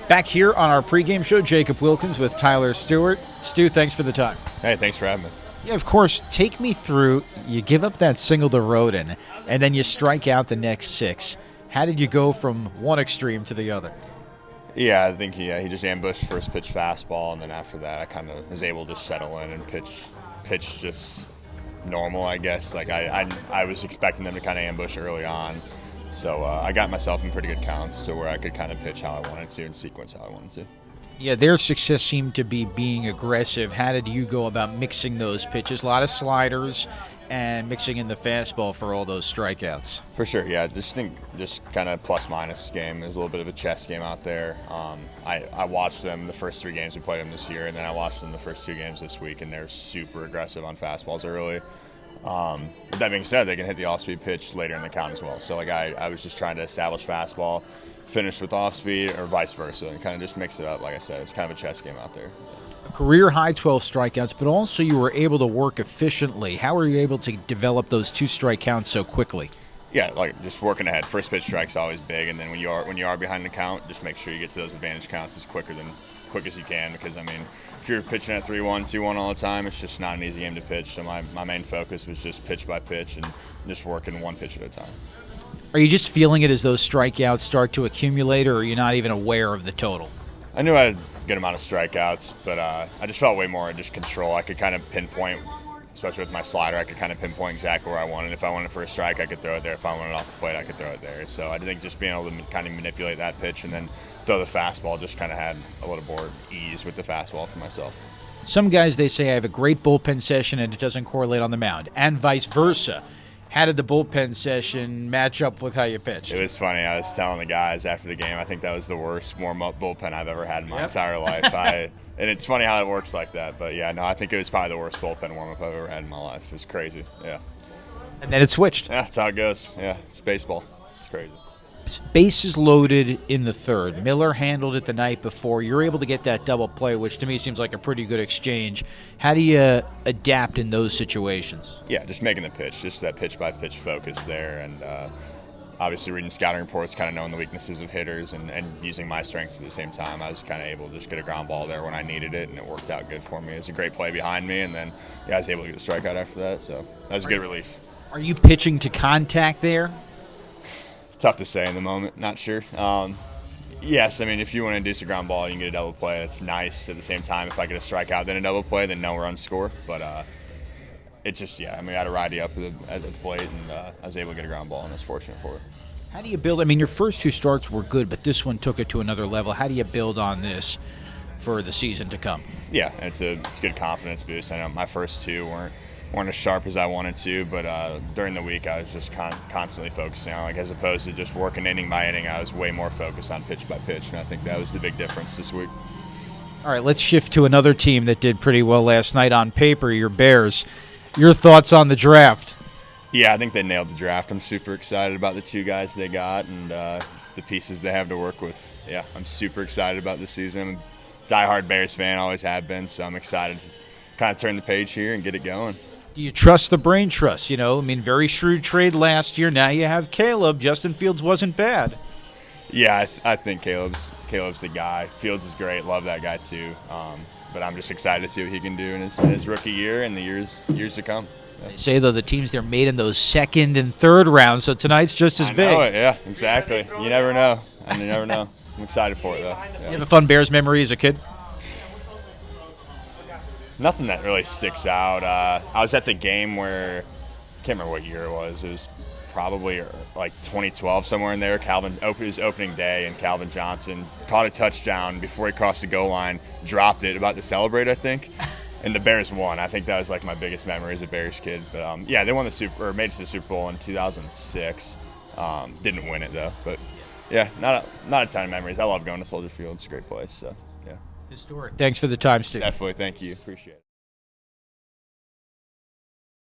Back here on our pregame show, Jacob Wilkins with Tyler Stuart. Stu, thanks for the time. Hey, thanks for having me. Yeah, of course, take me through, you give up that single to Roden, and then you strike out the next 6. How did you go from one extreme to the other? Yeah, I think he just ambushed first pitch fastball, and then after that I kind of was able to settle in and pitch just normal, I guess. Like I was expecting them to kind of ambush early on. So I got myself in pretty good counts to where I could kind of pitch how I wanted to and sequence how I wanted to. Yeah, their success seemed to be being aggressive. How did you go about mixing those pitches? A lot of sliders and mixing in the fastball for all those strikeouts. For sure, yeah. Just kind of plus-minus game. There's a little bit of a chess game out there. I watched them the first 3 games we played them this year, and then I watched them the first 2 games this week, and they're super aggressive on fastballs early. With that being said, they can hit the off-speed pitch later in the count as well. So like I was just trying to establish fastball, finish with off-speed, or vice versa, and kind of just mix it up. Like I said, it's kind of a chess game out there. A career high 12 strikeouts, but also you were able to work efficiently. How were you able to develop those 2 strike counts so quickly? Yeah, like just working ahead. First pitch strike's always big, and then when you are behind the count, just make sure you get to those advantage counts as quick as you can, because I mean, if you're pitching at 3-1, 2-1 all the time, it's just not an easy game to pitch. So my main focus was just pitch by pitch and just working one pitch at a time. Are you just feeling it as those strikeouts start to accumulate, or are you not even aware of the total? I knew I had a good amount of strikeouts, but I just felt way more in just control. I could kind of pinpoint, especially with my slider, I could kind of pinpoint exactly where I wanted. If I wanted for a strike, I could throw it there. If I wanted off the plate, I could throw it there. So I think just being able to kind of manipulate that pitch and then throw the fastball just kind of had a little more ease with the fastball for myself. Some guys, they say, I have a great bullpen session and it doesn't correlate on the mound, and vice versa. How did the bullpen session match up with how you pitched? It was funny. I was telling the guys after the game, I think that was the worst warm-up bullpen I've ever had in my entire life. And it's funny how it works like that. But, yeah, no, I think it was probably the worst bullpen warm-up I've ever had in my life. It was crazy, yeah. And then it switched. Yeah, that's how it goes. Yeah, it's baseball. It's crazy. Bases loaded in the 3rd. Miller handled it the night before. You're able to get that double play, which to me seems like a pretty good exchange. How do you adapt in those situations? Yeah, just making the pitch, just that pitch-by-pitch focus there, and obviously reading scouting reports, kind of knowing the weaknesses of hitters and using my strengths at the same time. I was kind of able to just get a ground ball there when I needed it, and it worked out good for me. It was a great play behind me, and then I was able to get a strikeout after that, so that was a good relief. Are you pitching to contact there? Tough to say in the moment, not sure. Yes, I mean, if you want to induce a ground ball, you can get a double play. That's nice. At the same time, if I get a strikeout, then a double play, then no run score. But it just, yeah, I mean, I had a righty up at the plate, and I was able to get a ground ball, and I was fortunate for it. How do you build? I mean, your first 2 starts were good, but this one took it to another level. How do you build on this for the season to come? Yeah, it's a good confidence boost. I know my first 2 weren't as sharp as I wanted to, but during the week I was just constantly focusing on, like, as opposed to just working inning by inning, I was way more focused on pitch by pitch, and I think that was the big difference this week. All right, let's shift to another team that did pretty well last night on paper, your Bears. Your thoughts on the draft? Yeah, I think they nailed the draft. I'm super excited about the 2 guys they got and the pieces they have to work with. Yeah, I'm super excited about this season. I'm a diehard Bears fan, always have been, so I'm excited to kind of turn the page here and get it going. Do you trust the brain trust? You know, I mean, very shrewd trade last year. Now you have Caleb. Justin Fields wasn't bad. Yeah, I think Caleb's the guy. Fields is great. Love that guy too. But I'm just excited to see what he can do in his rookie year and the years to come. Yeah. They say, though, the teams they're made in those 2nd and 3rd rounds, so tonight's just as big. I know it, yeah, exactly. You never know. You never know. I'm excited for it, though. Yeah. You have a fun Bears memory as a kid? Nothing that really sticks out. I was at the game where, I can't remember what year it was. It was probably like 2012, somewhere in there. It was opening day, and Calvin Johnson caught a touchdown before he crossed the goal line, dropped it, about to celebrate, I think. And the Bears won. I think that was like my biggest memory as a Bears kid. But yeah, they won made it to the Super Bowl in 2006. Didn't win it though. But yeah, not a ton of memories. I love going to Soldier Field. It's a great place. So yeah. Historic. Thanks for the time, Steve. Definitely. Thank you. Appreciate it.